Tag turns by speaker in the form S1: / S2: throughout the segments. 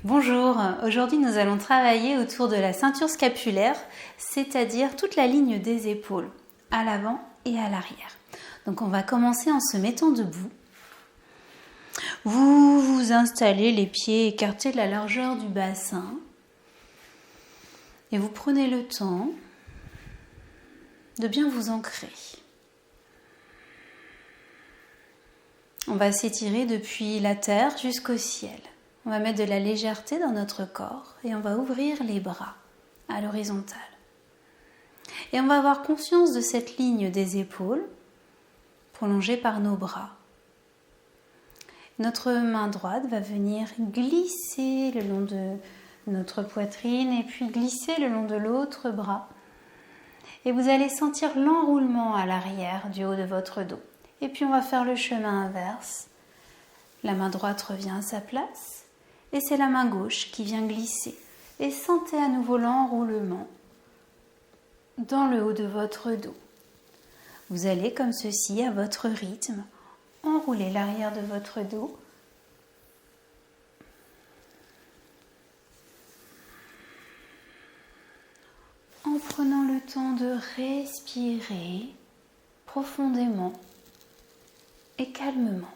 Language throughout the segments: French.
S1: Bonjour, aujourd'hui nous allons travailler autour de la ceinture scapulaire, c'est-à-dire toute la ligne des épaules, à l'avant et à l'arrière. Donc on va commencer en se mettant debout. Vous vous installez les pieds écartés de la largeur du bassin et vous prenez le temps de bien vous ancrer. On va s'étirer depuis la terre jusqu'au ciel. On va mettre de la légèreté dans notre corps et on va ouvrir les bras à l'horizontale. Et on va avoir conscience de cette ligne des épaules prolongée par nos bras. Notre main droite va venir glisser le long de notre poitrine et puis glisser le long de l'autre bras. Et vous allez sentir l'enroulement à l'arrière du haut de votre dos. Et puis on va faire le chemin inverse. La main droite revient à sa place. Et c'est la main gauche qui vient glisser. Et sentez à nouveau l'enroulement dans le haut de votre dos. Vous allez comme ceci, à votre rythme, enrouler l'arrière de votre dos. En prenant le temps de respirer profondément et calmement.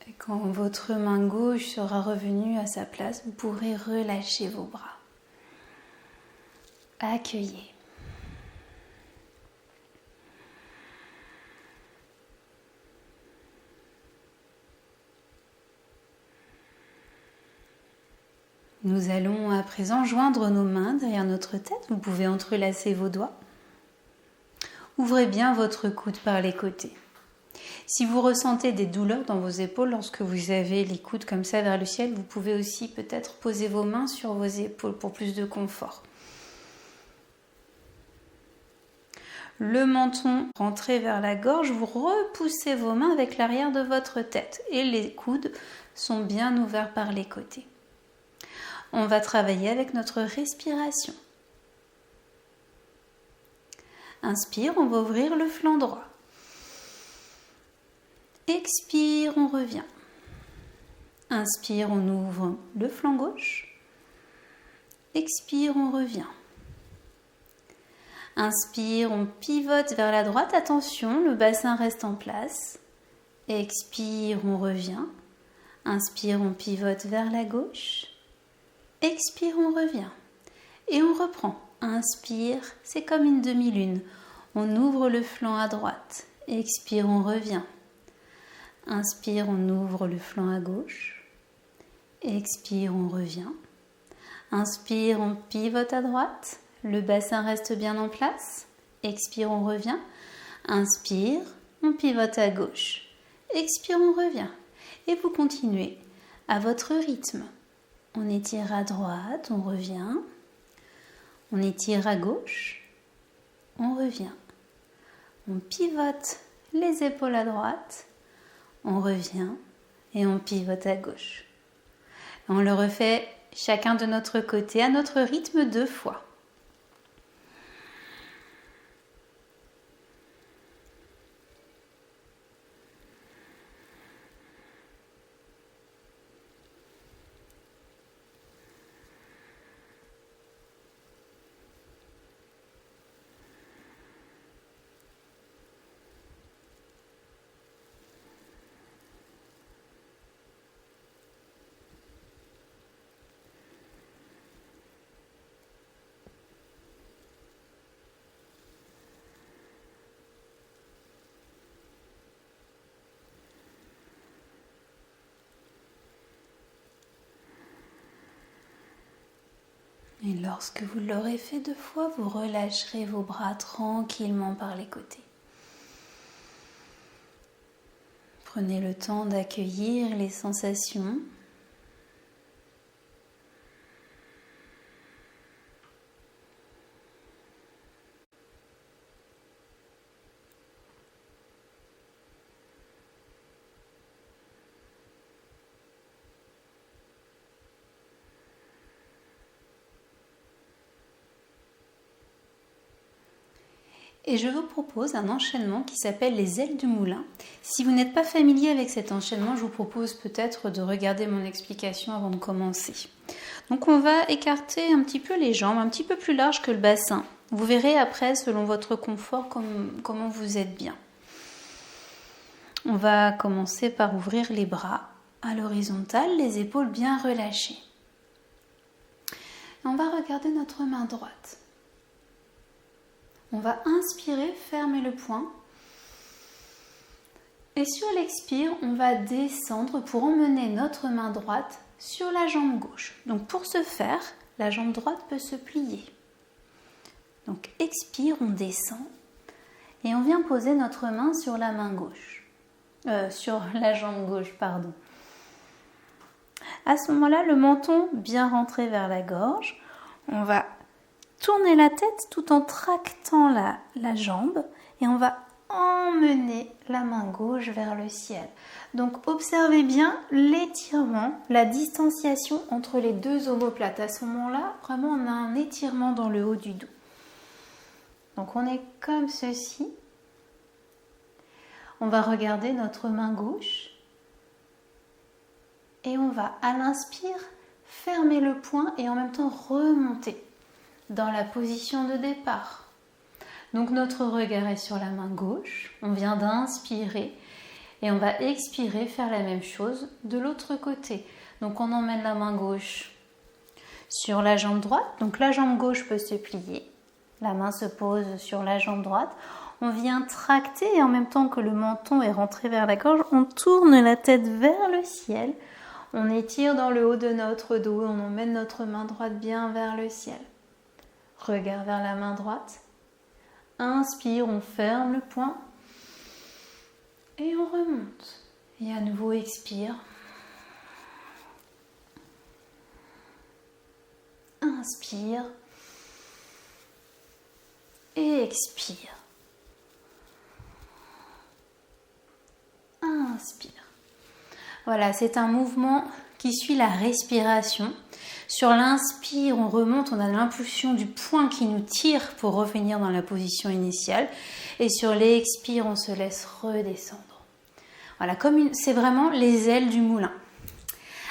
S1: Et quand votre main gauche sera revenue à sa place, vous pourrez relâcher vos bras. Accueillez. Nous allons à présent joindre nos mains derrière notre tête. Vous pouvez entrelacer vos doigts. Ouvrez bien votre coude par les côtés. Si vous ressentez des douleurs dans vos épaules lorsque vous avez les coudes comme ça vers le ciel, vous pouvez aussi peut-être poser vos mains sur vos épaules pour plus de confort. Le menton rentré vers la gorge, vous repoussez vos mains avec l'arrière de votre tête et les coudes sont bien ouverts par les côtés. On va travailler avec notre respiration. Inspire, on va ouvrir le flanc droit. Expire, on revient. Inspire, on ouvre le flanc gauche. Expire, on revient. Inspire, on pivote vers la droite. Attention, le bassin reste en place. Expire, on revient. Inspire, on pivote vers la gauche. Expire, on revient. Et on reprend. Inspire, c'est comme une demi-lune. On ouvre le flanc à droite. Expire, on revient. Inspire, on ouvre le flanc à gauche. Expire, on revient. Inspire, on pivote à droite. Le bassin reste bien en place. Expire, on revient. Inspire, on pivote à gauche. Expire, on revient. Et vous continuez à votre rythme. On étire à droite, on revient. On étire à gauche, on revient. On pivote les épaules à droite. On revient et on pivote à gauche. On le refait chacun de notre côté à notre rythme 2 fois. Et lorsque vous l'aurez fait 2 fois, vous relâcherez vos bras tranquillement par les côtés. Prenez le temps d'accueillir les sensations. Et je vous propose un enchaînement qui s'appelle les ailes du moulin. Si vous n'êtes pas familier avec cet enchaînement, je vous propose peut-être de regarder mon explication avant de commencer. Donc on va écarter un petit peu les jambes, un petit peu plus large que le bassin. Vous verrez après, selon votre confort, comment vous êtes bien. On va commencer par ouvrir les bras à l'horizontale, les épaules bien relâchées. Et on va regarder notre main droite. On va inspirer, fermer le poing. Et sur l'expire, on va descendre pour emmener notre main droite sur la jambe gauche. Donc pour ce faire, la jambe droite peut se plier. Donc expire, on descend. Et on vient poser notre main sur la main gauche. Sur la jambe gauche, pardon. À ce moment-là, le menton bien rentré vers la gorge. On va tourner la tête tout en tractant la jambe et on va emmener la main gauche vers le ciel. Donc observez bien l'étirement, la distanciation entre les deux omoplates. À ce moment-là, vraiment on a un étirement dans le haut du dos. Donc on est comme ceci. On va regarder notre main gauche et on va à l'inspire fermer le poing et en même temps remonter dans la position de départ. Donc notre regard est sur la main gauche, on vient d'inspirer et on va expirer, faire la même chose de l'autre côté. Donc on emmène la main gauche sur la jambe droite, donc la jambe gauche peut se plier, la main se pose sur la jambe droite, on vient tracter et en même temps que le menton est rentré vers la gorge, on tourne la tête vers le ciel, on étire dans le haut de notre dos, on emmène notre main droite bien vers le ciel. Regard vers la main droite. Inspire, on ferme le poing. Et on remonte. Et à nouveau, expire. Inspire. Et expire. Inspire. Voilà, c'est un mouvement qui suit la respiration. Sur l'inspire, on remonte, on a l'impulsion du poing qui nous tire pour revenir dans la position initiale. Et sur l'expire, on se laisse redescendre. Voilà, c'est vraiment les ailes du moulin.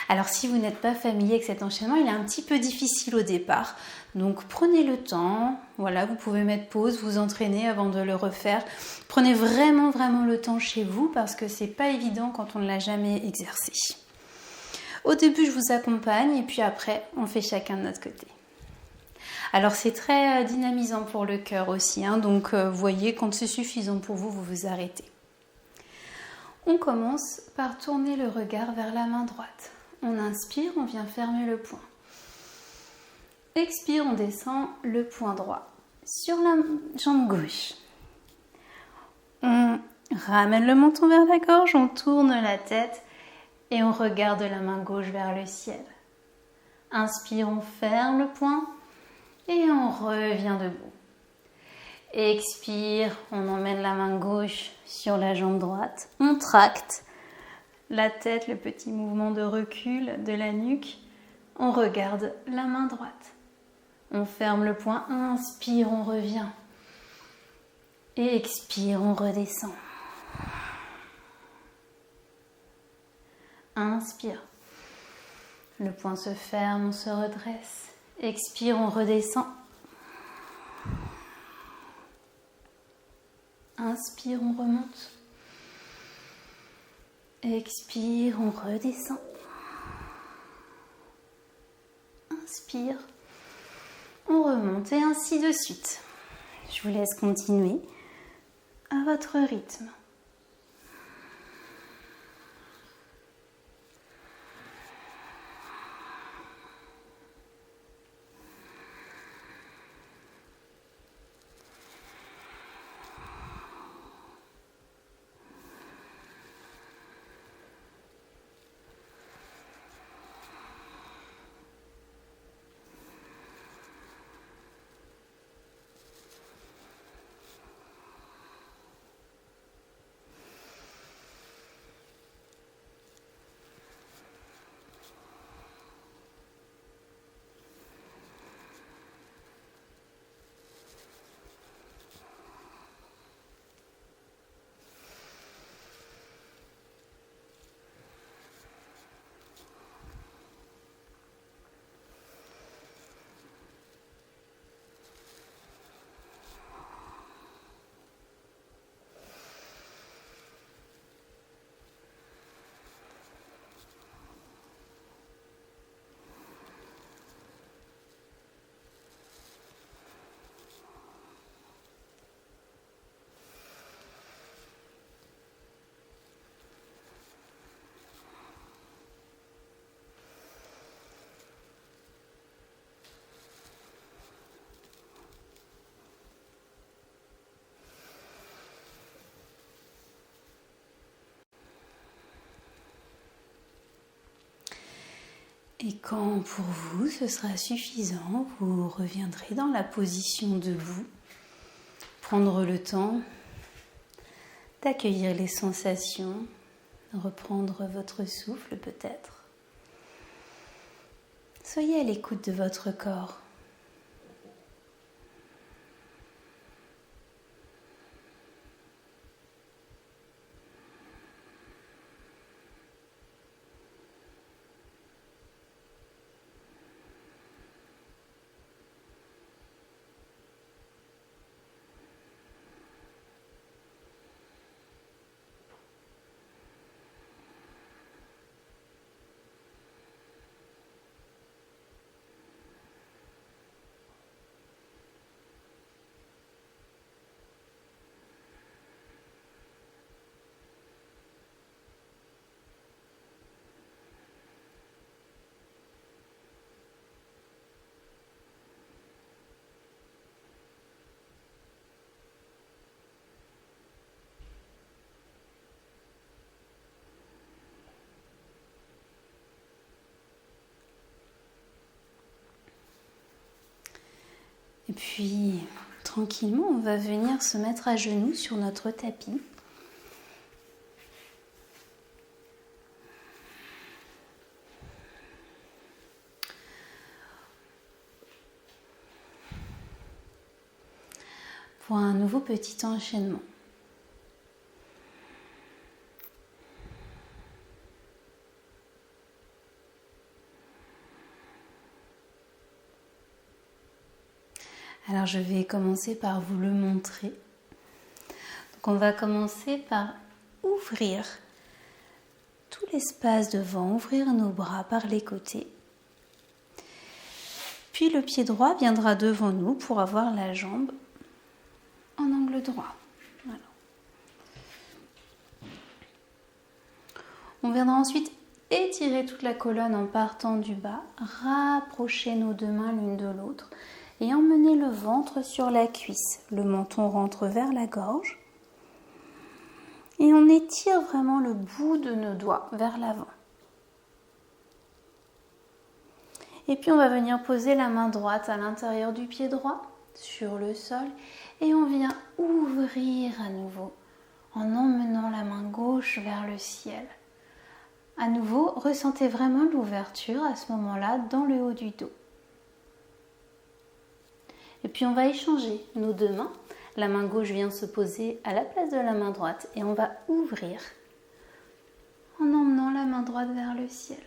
S1: Alors si vous n'êtes pas familier avec cet enchaînement, il est un petit peu difficile au départ. Donc prenez le temps, voilà, vous pouvez mettre pause, vous entraîner avant de le refaire. Prenez vraiment le temps chez vous parce que c'est pas évident quand on ne l'a jamais exercé. Au début, je vous accompagne et puis après, on fait chacun de notre côté. Alors, c'est très dynamisant pour le cœur aussi. Donc, vous voyez, quand c'est suffisant pour vous, vous vous arrêtez. On commence par tourner le regard vers la main droite. On inspire, on vient fermer le poing. Expire, on descend le poing droit sur la jambe gauche. On ramène le menton vers la gorge, on tourne la tête. Et on regarde la main gauche vers le ciel. Inspire, on ferme le poing et on revient debout. Expire, on emmène la main gauche sur la jambe droite. On tracte la tête, le petit mouvement de recul de la nuque. On regarde la main droite. On ferme le poing, inspire, on revient. Et expire, on redescend. Inspire. Le poing se ferme, on se redresse. Expire, on redescend. Inspire, on remonte. Expire, on redescend. Inspire, on remonte et ainsi de suite. Je vous laisse continuer à votre rythme. Et quand pour vous ce sera suffisant, vous reviendrez dans la position debout. Prendre le temps d'accueillir les sensations, reprendre votre souffle peut-être. Soyez à l'écoute de votre corps. Et puis, tranquillement, on va venir se mettre à genoux sur notre tapis. Pour un nouveau petit enchaînement. Alors je vais commencer par vous le montrer. Donc on va commencer par ouvrir tout l'espace devant, ouvrir nos bras par les côtés. Puis le pied droit viendra devant nous pour avoir la jambe en angle droit. Voilà. On viendra ensuite étirer toute la colonne en partant du bas, rapprocher nos deux mains l'une de l'autre et emmener le ventre sur la cuisse. Le menton rentre vers la gorge et on étire vraiment le bout de nos doigts vers l'avant. Et puis on va venir poser la main droite à l'intérieur du pied droit sur le sol et on vient ouvrir à nouveau en emmenant la main gauche vers le ciel. À nouveau, ressentez vraiment l'ouverture à ce moment-là dans le haut du dos. Et puis on va échanger nos deux mains. La main gauche vient se poser à la place de la main droite et on va ouvrir en emmenant la main droite vers le ciel.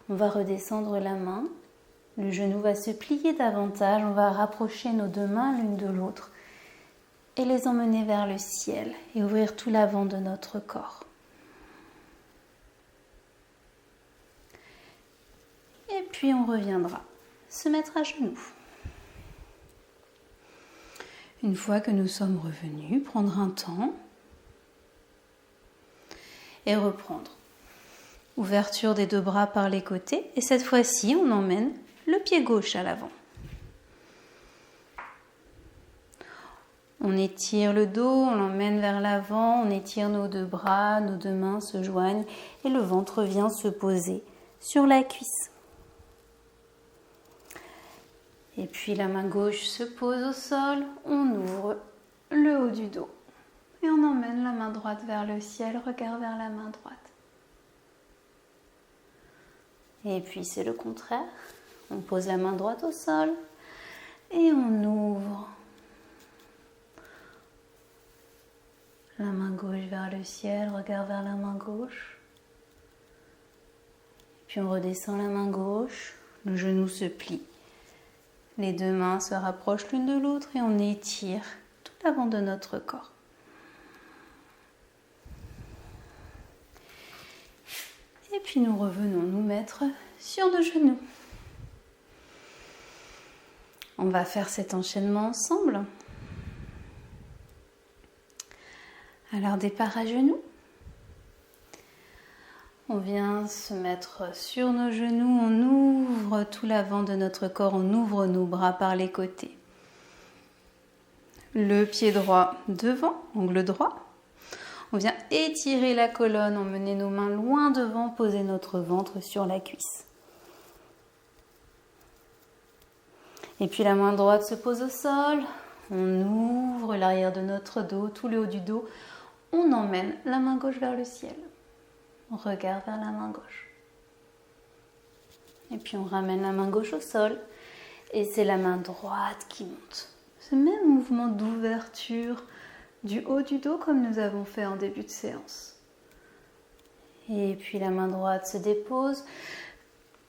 S1: On va redescendre la main, le genou va se plier davantage, on va rapprocher nos deux mains l'une de l'autre et les emmener vers le ciel et ouvrir tout l'avant de notre corps. Et puis on reviendra se mettre à genoux. Une fois que nous sommes revenus, prendre un temps et reprendre. Ouverture des deux bras par les côtés et cette fois-ci on emmène le pied gauche à l'avant. On étire le dos, on l'emmène vers l'avant, on étire nos deux bras, nos deux mains se joignent et le ventre vient se poser sur la cuisse. Et puis la main gauche se pose au sol, on ouvre le haut du dos et on emmène la main droite vers le ciel, regard vers la main droite. Et puis c'est le contraire, on pose la main droite au sol et on ouvre la main gauche vers le ciel, regard vers la main gauche. Puis on redescend la main gauche, le genou se plie. Les deux mains se rapprochent l'une de l'autre et on étire tout l'avant de notre corps. Et puis nous revenons nous mettre sur nos genoux. On va faire cet enchaînement ensemble. Alors départ à genoux. On vient se mettre sur nos genoux, on ouvre tout l'avant de notre corps, on ouvre nos bras par les côtés. Le pied droit devant, angle droit. On vient étirer la colonne, emmener nos mains loin devant, poser notre ventre sur la cuisse. Et puis la main droite se pose au sol. On ouvre l'arrière de notre dos, tout le haut du dos. On emmène la main gauche vers le ciel. On regarde vers la main gauche. Et puis on ramène la main gauche au sol. Et c'est la main droite qui monte. Ce même mouvement d'ouverture du haut du dos comme nous avons fait en début de séance. Et puis la main droite se dépose.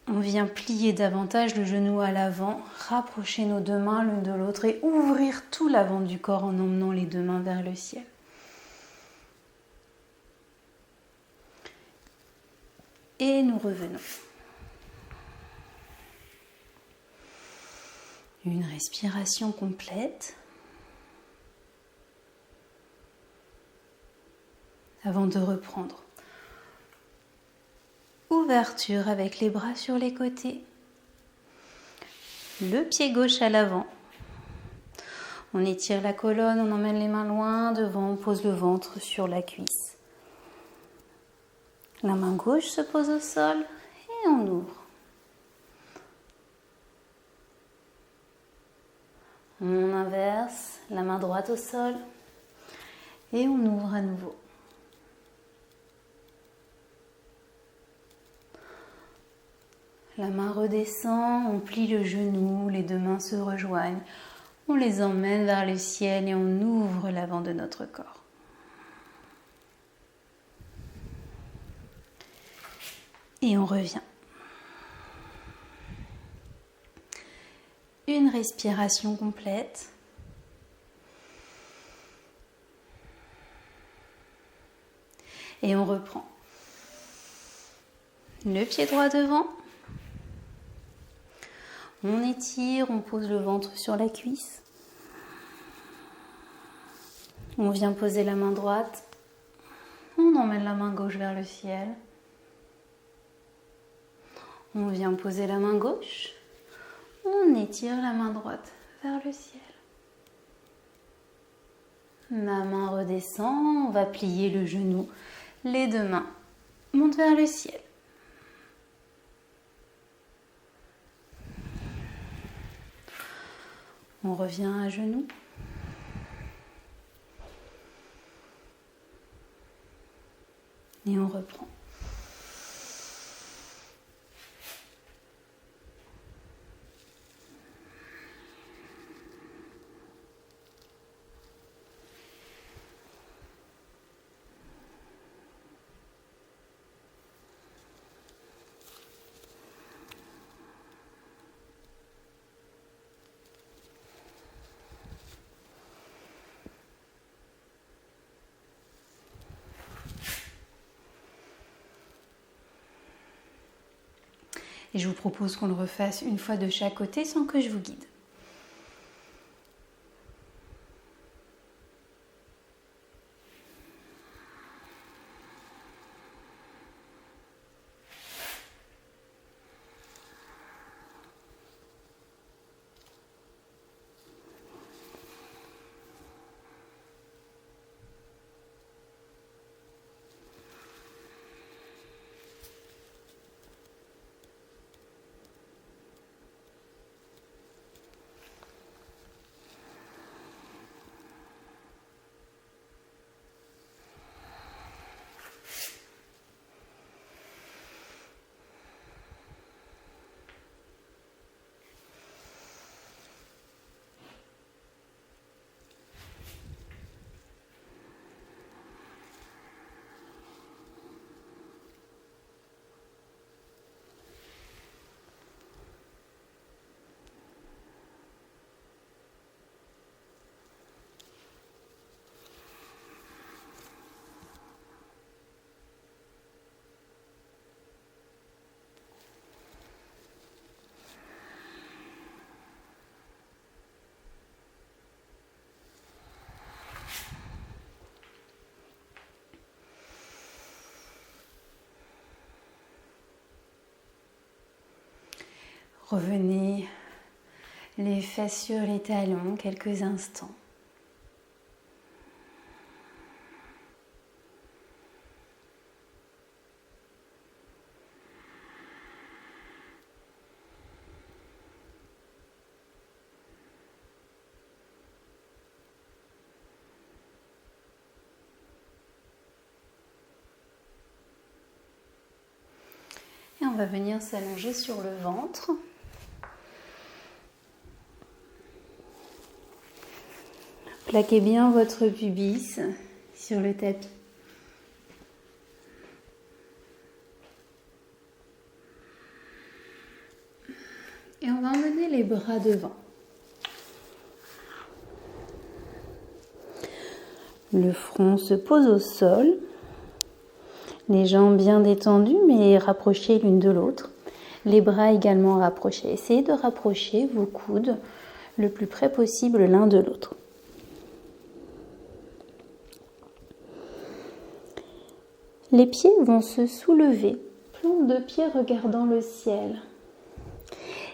S1: On vient plier davantage le genou à l'avant, rapprocher nos deux mains l'une de l'autre et ouvrir tout l'avant du corps en emmenant les deux mains vers le ciel. Et nous revenons. Une respiration complète. Avant de reprendre. Ouverture avec les bras sur les côtés. Le pied gauche à l'avant. On étire la colonne, on emmène les mains loin devant, on pose le ventre sur la cuisse. La main gauche se pose au sol et on ouvre. On inverse, la main droite au sol et on ouvre à nouveau. La main redescend, on plie le genou, les deux mains se rejoignent. On les emmène vers le ciel et on ouvre l'avant de notre corps. Et on revient. Une respiration complète. Et on reprend. Le pied droit devant. On étire, on pose le ventre sur la cuisse. On vient poser la main droite. On emmène la main gauche vers le ciel. On vient poser la main gauche. On étire la main droite vers le ciel. La main redescend, on va plier le genou. Les deux mains montent vers le ciel. On revient à genoux. Et on reprend. Et je vous propose qu'on le refasse une fois de chaque côté sans que je vous guide. Revenez les fesses sur les talons quelques instants. va venir s'allonger sur le ventre. Plaquez bien votre pubis sur le tapis. Et on va emmener les bras devant. Le front se pose au sol. Les jambes bien détendues mais rapprochées l'une de l'autre. Les bras également rapprochés. Essayez de rapprocher vos coudes le plus près possible l'un de l'autre. Les pieds vont se soulever, plante de pied regardant le ciel.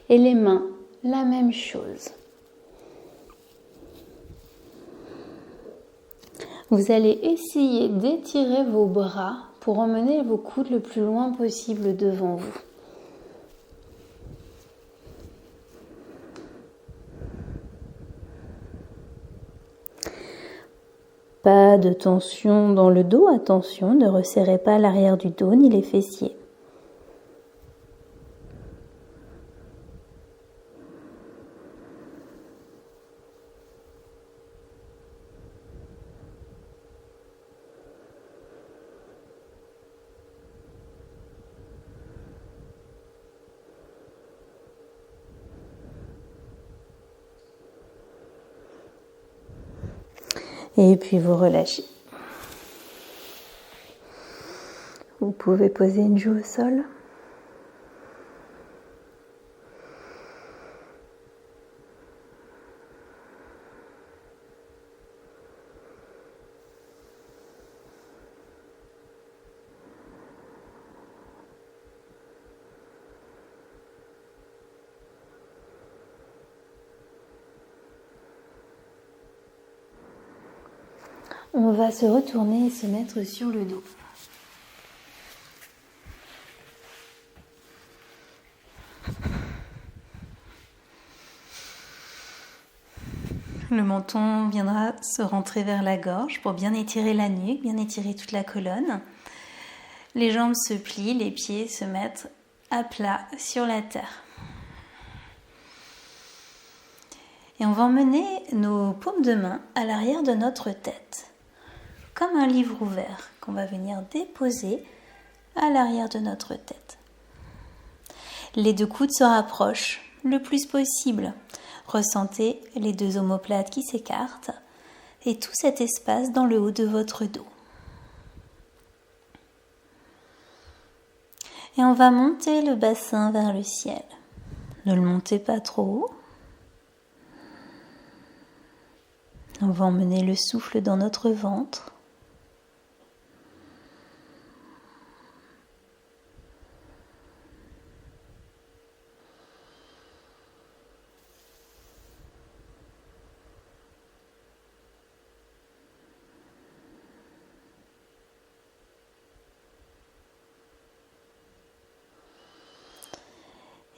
S1: Et les mains, la même chose. Vous allez essayer d'étirer vos bras pour emmener vos coudes le plus loin possible devant vous. Pas de tension dans le dos, attention, ne resserrez pas l'arrière du dos ni les fessiers. Et puis vous relâchez. Vous pouvez poser une joue au sol. On va se retourner et se mettre sur le dos. Le menton viendra se rentrer vers la gorge pour bien étirer la nuque, bien étirer toute la colonne. Les jambes se plient, les pieds se mettent à plat sur la terre. Et on va emmener nos paumes de main à l'arrière de notre tête, comme un livre ouvert qu'on va venir déposer à l'arrière de notre tête. Les deux coudes se rapprochent le plus possible. Ressentez les deux omoplates qui s'écartent et tout cet espace dans le haut de votre dos. Et on va monter le bassin vers le ciel. Ne le montez pas trop haut. On va emmener le souffle dans notre ventre.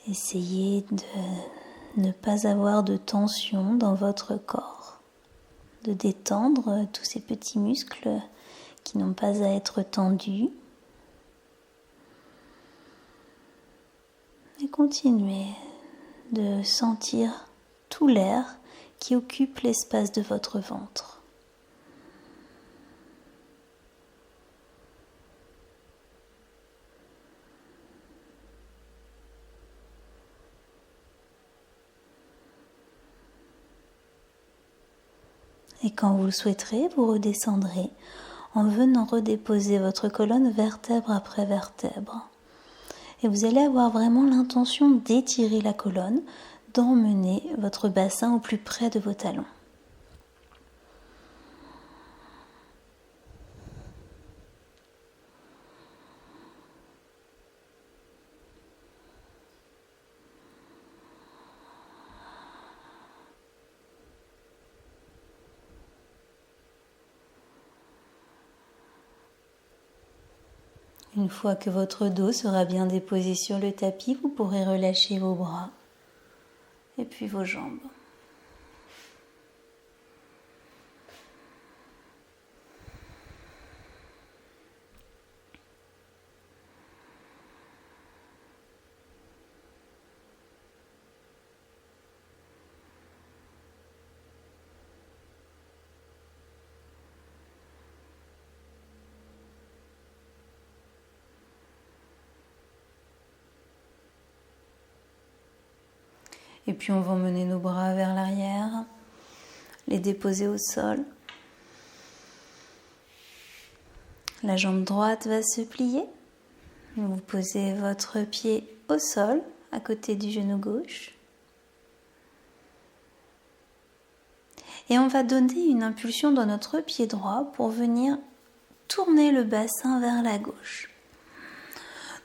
S1: Essayez de ne pas avoir de tension dans votre corps, de détendre tous ces petits muscles qui n'ont pas à être tendus. Et continuez de sentir tout l'air qui occupe l'espace de votre ventre. Et quand vous le souhaiterez, vous redescendrez en venant redéposer votre colonne vertèbre après vertèbre. Et vous allez avoir vraiment l'intention d'étirer la colonne, d'emmener votre bassin au plus près de vos talons. Une fois que votre dos sera bien déposé sur le tapis, vous pourrez relâcher vos bras et puis vos jambes. Et puis on va emmener nos bras vers l'arrière, les déposer au sol. La jambe droite va se plier. Vous posez votre pied au sol, à côté du genou gauche. Et on va donner une impulsion dans notre pied droit pour venir tourner le bassin vers la gauche.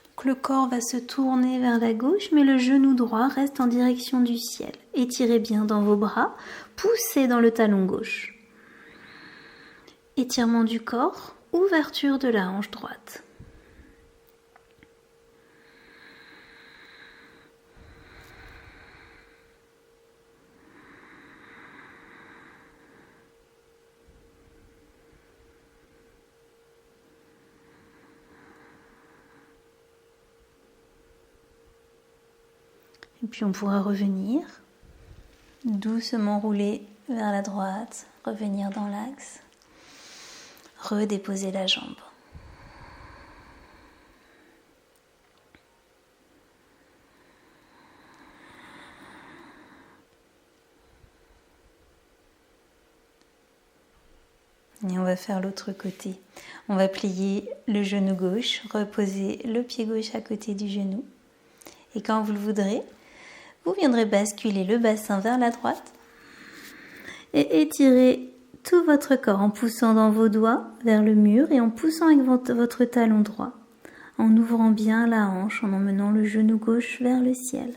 S1: Donc le corps va se tourner vers la gauche, mais le genou droit reste en direction du ciel. Étirez bien dans vos bras, poussez dans le talon gauche. Étirement du corps, ouverture de la hanche droite. Et puis on pourra revenir, doucement rouler vers la droite, revenir dans l'axe, redéposer la jambe. Et on va faire l'autre côté. On va plier le genou gauche, reposer le pied gauche à côté du genou. Et quand vous le voudrez, vous viendrez basculer le bassin vers la droite et étirer tout votre corps en poussant dans vos doigts vers le mur et en poussant avec votre talon droit, en ouvrant bien la hanche, en emmenant le genou gauche vers le ciel.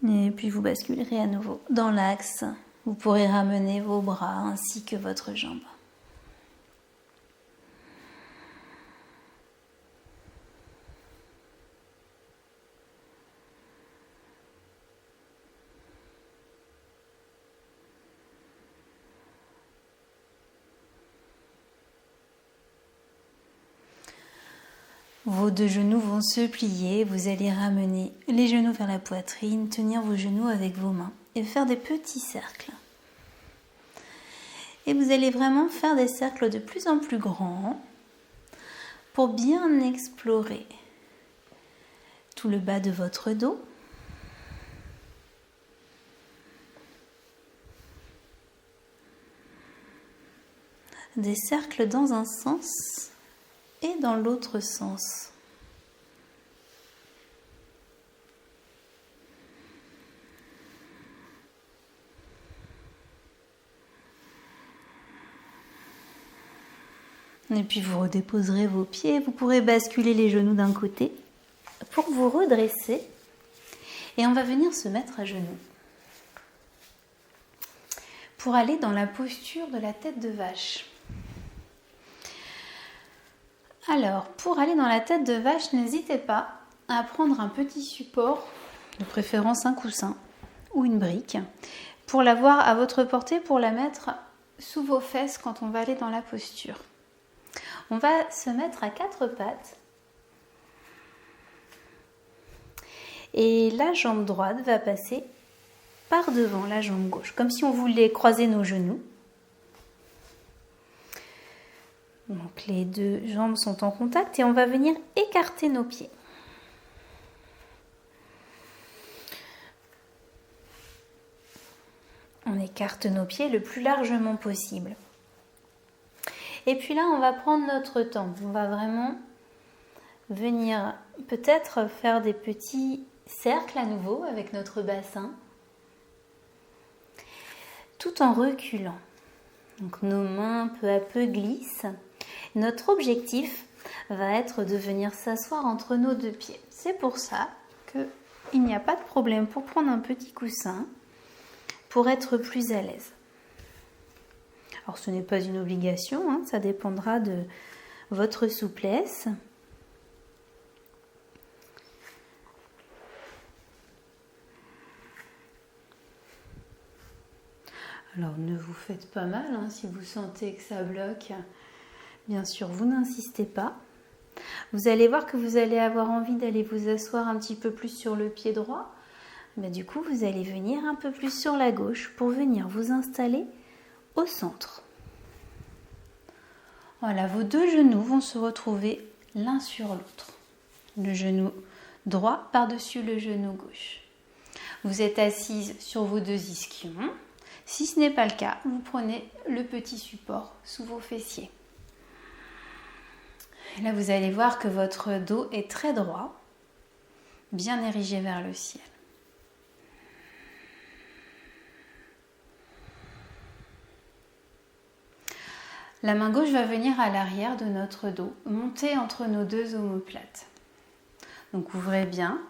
S1: Et puis vous basculerez à nouveau dans l'axe. Vous pourrez ramener vos bras ainsi que votre jambe. Vos deux genoux vont se plier, vous allez ramener les genoux vers la poitrine, tenir vos genoux avec vos mains et faire des petits cercles. Et vous allez vraiment faire des cercles de plus en plus grands pour bien explorer tout le bas de votre dos. Des cercles dans un sens et dans l'autre sens. Et puis vous redéposerez vos pieds, vous pourrez basculer les genoux d'un côté pour vous redresser et on va venir se mettre à genoux pour aller dans la posture de la tête de vache. Alors, pour aller dans la tête de vache, n'hésitez pas à prendre un petit support, de préférence un coussin ou une brique, pour l'avoir à votre portée, pour la mettre sous vos fesses quand on va aller dans la posture. On va se mettre à quatre pattes et la jambe droite va passer par devant la jambe gauche, comme si on voulait croiser nos genoux. Donc les deux jambes sont en contact et on va venir écarter nos pieds. On écarte nos pieds le plus largement possible. Et puis là, on va prendre notre temps. On va vraiment venir peut-être faire des petits cercles à nouveau avec notre bassin, tout en reculant. Donc nos mains peu à peu glissent. Notre objectif va être de venir s'asseoir entre nos deux pieds. C'est pour ça qu'il n'y a pas de problème pour prendre un petit coussin pour être plus à l'aise. Alors ce n'est pas une obligation, hein, ça dépendra de votre souplesse. Alors ne vous faites pas mal, hein, si vous sentez que ça bloque. Bien sûr, vous n'insistez pas. Vous allez voir que vous allez avoir envie d'aller vous asseoir un petit peu plus sur le pied droit. Mais du coup, vous allez venir un peu plus sur la gauche pour venir vous installer au centre. Voilà, vos deux genoux vont se retrouver l'un sur l'autre. Le genou droit par-dessus le genou gauche. Vous êtes assise sur vos deux ischions. Si ce n'est pas le cas, vous prenez le petit support sous vos fessiers. Et là, vous allez voir que votre dos est très droit, bien érigé vers le ciel. La main gauche va venir à l'arrière de notre dos, monter entre nos deux omoplates. Donc ouvrez bien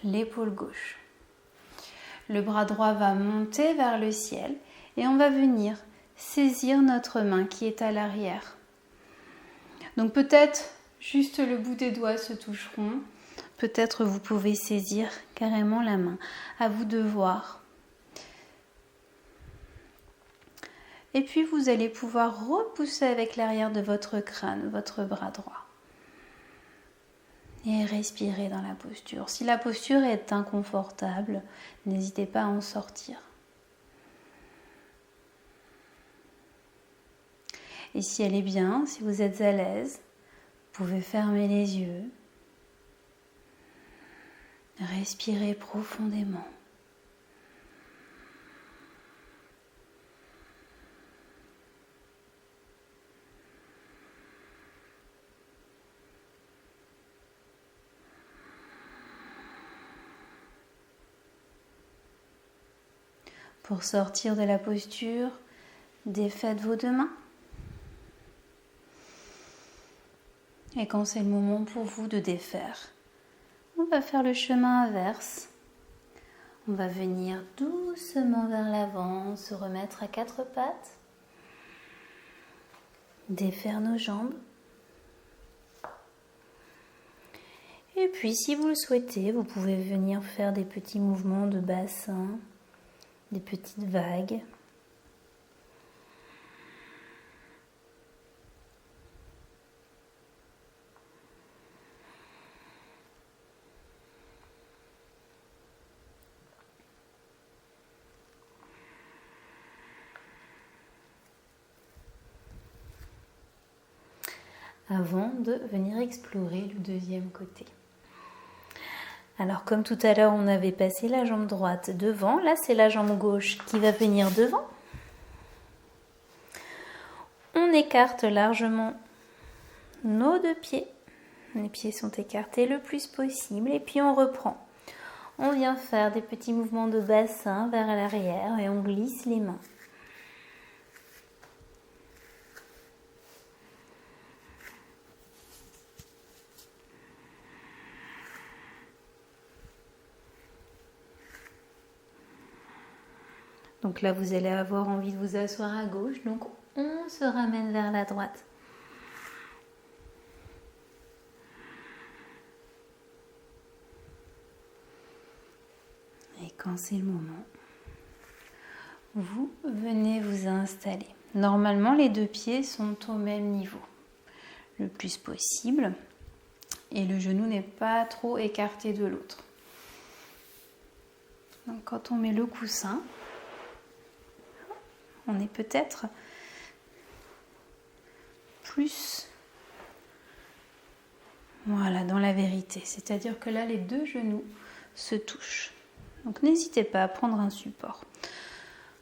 S1: l'épaule gauche. Le bras droit va monter vers le ciel et on va venir saisir notre main qui est à l'arrière. Donc peut-être juste le bout des doigts se toucheront, peut-être vous pouvez saisir carrément la main. À vous de voir. Et puis vous allez pouvoir repousser avec l'arrière de votre crâne, votre bras droit. Et respirer dans la posture. Si la posture est inconfortable, n'hésitez pas à en sortir. Et si elle est bien, si vous êtes à l'aise, vous pouvez fermer les yeux. Respirez profondément. Pour sortir de la posture, défaites vos deux mains. Et quand c'est le moment pour vous de défaire, on va faire le chemin inverse. On va venir doucement vers l'avant, se remettre à quatre pattes, défaire nos jambes. Et puis si vous le souhaitez, vous pouvez venir faire des petits mouvements de bassin, des petites vagues. Avant de venir explorer le deuxième côté. Alors comme tout à l'heure on avait passé la jambe droite devant, là c'est la jambe gauche qui va venir devant. On écarte largement nos deux pieds, les pieds sont écartés le plus possible et puis on reprend. On vient faire des petits mouvements de bassin vers l'arrière et on glisse les mains. Donc là, vous allez avoir envie de vous asseoir à gauche, donc on se ramène vers la droite. Et quand c'est le moment, vous venez vous installer. Normalement, les deux pieds sont au même niveau, le plus possible, et le genou n'est pas trop écarté de l'autre. Donc quand on met le coussin, on est peut-être plus dans la vérité. C'est-à-dire que là, les deux genoux se touchent. Donc n'hésitez pas à prendre un support.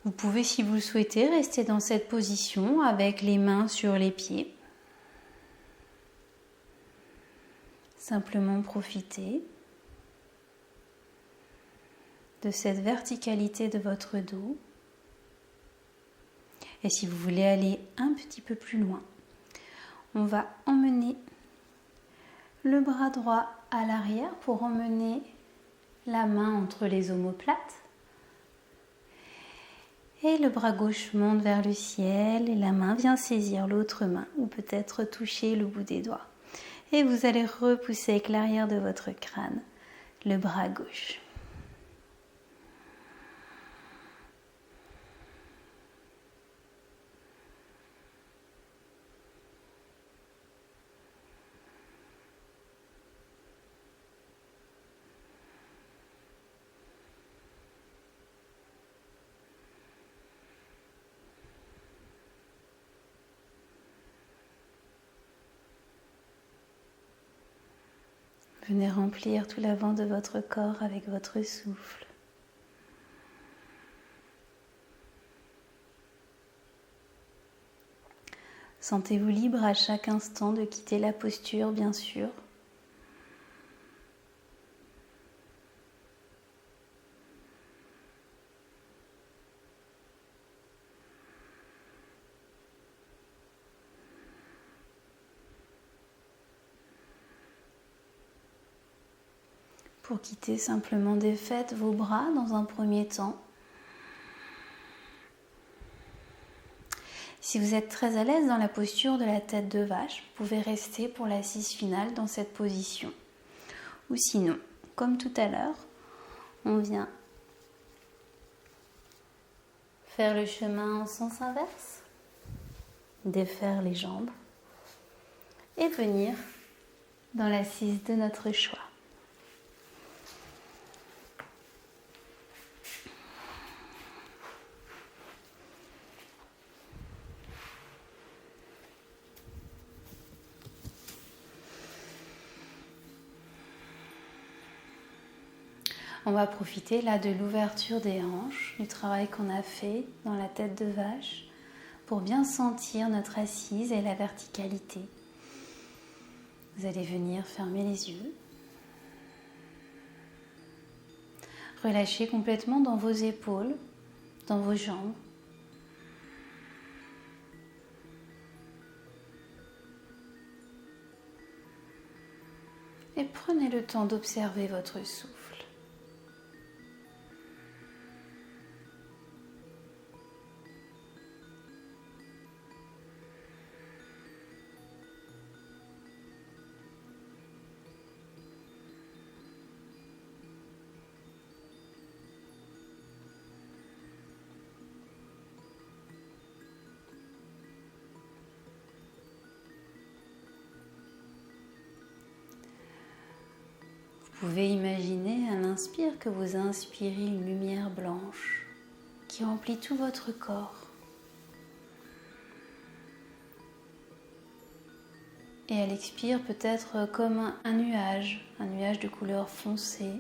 S1: Vous pouvez, si vous le souhaitez, rester dans cette position avec les mains sur les pieds. Simplement profiter de cette verticalité de votre dos. Et si vous voulez aller un petit peu plus loin, on va emmener le bras droit à l'arrière pour emmener la main entre les omoplates. Et le bras gauche monte vers le ciel et la main vient saisir l'autre main ou peut-être toucher le bout des doigts. Et vous allez repousser avec l'arrière de votre crâne le bras gauche. Venez remplir tout l'avant de votre corps avec votre souffle. Sentez-vous libre à chaque instant de quitter la posture, bien sûr. Pour quitter simplement, défaites vos bras dans un premier temps. Si vous êtes très à l'aise dans la posture de la tête de vache, vous pouvez rester pour l'assise finale dans cette position. Ou sinon, comme tout à l'heure, on vient faire le chemin en sens inverse, défaire les jambes et venir dans l'assise de notre choix. On va profiter là de l'ouverture des hanches, du travail qu'on a fait dans la tête de vache pour bien sentir notre assise et la verticalité. Vous allez venir fermer les yeux. Relâchez complètement dans vos épaules, dans vos jambes. Et prenez le temps d'observer votre souffle. Vous pouvez imaginer à l'inspire que vous inspirez une lumière blanche qui remplit tout votre corps. Et à l'expire, peut-être comme un nuage de couleur foncée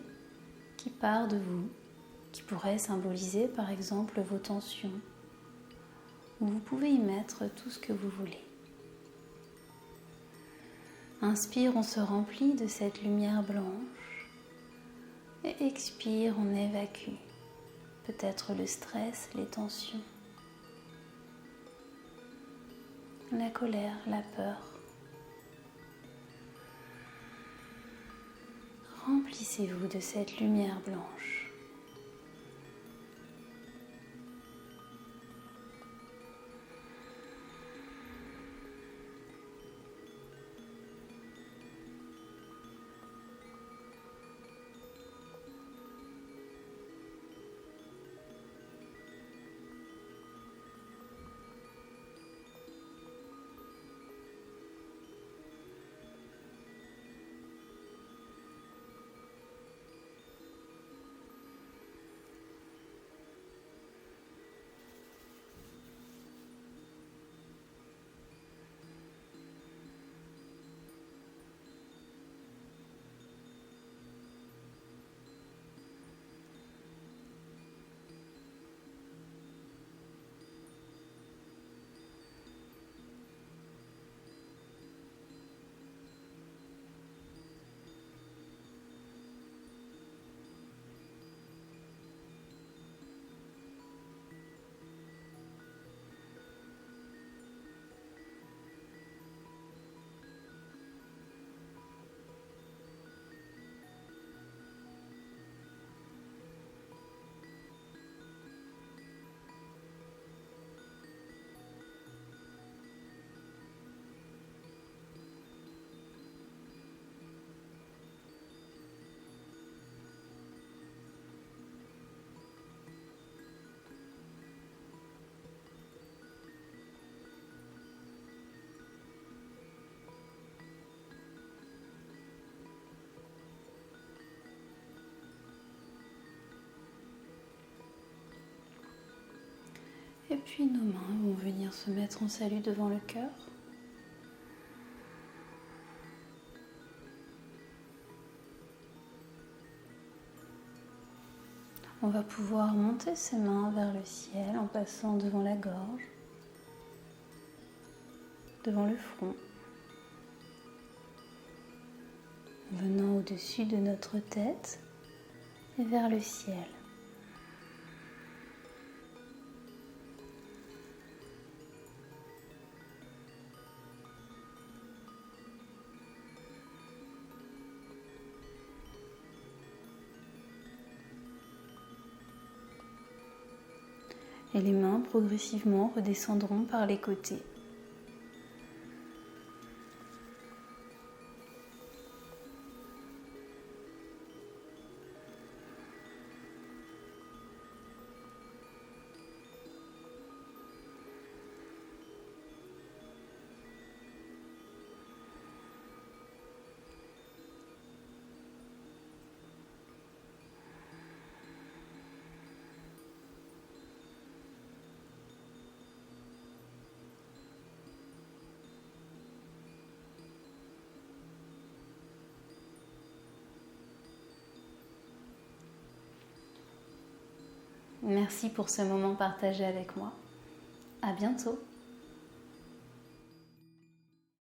S1: qui part de vous, qui pourrait symboliser par exemple vos tensions. Ou vous pouvez y mettre tout ce que vous voulez. Inspire, on se remplit de cette lumière blanche. Et expire, on évacue peut-être le stress, les tensions, la colère, la peur. Remplissez-vous de cette lumière blanche. Et puis nos mains vont venir se mettre en salut devant le cœur. On va pouvoir monter ses mains vers le ciel en passant devant la gorge, devant le front, en venant au-dessus de notre tête et vers le ciel. Et les mains progressivement redescendront par les côtés. Merci pour ce moment partagé avec moi. À bientôt.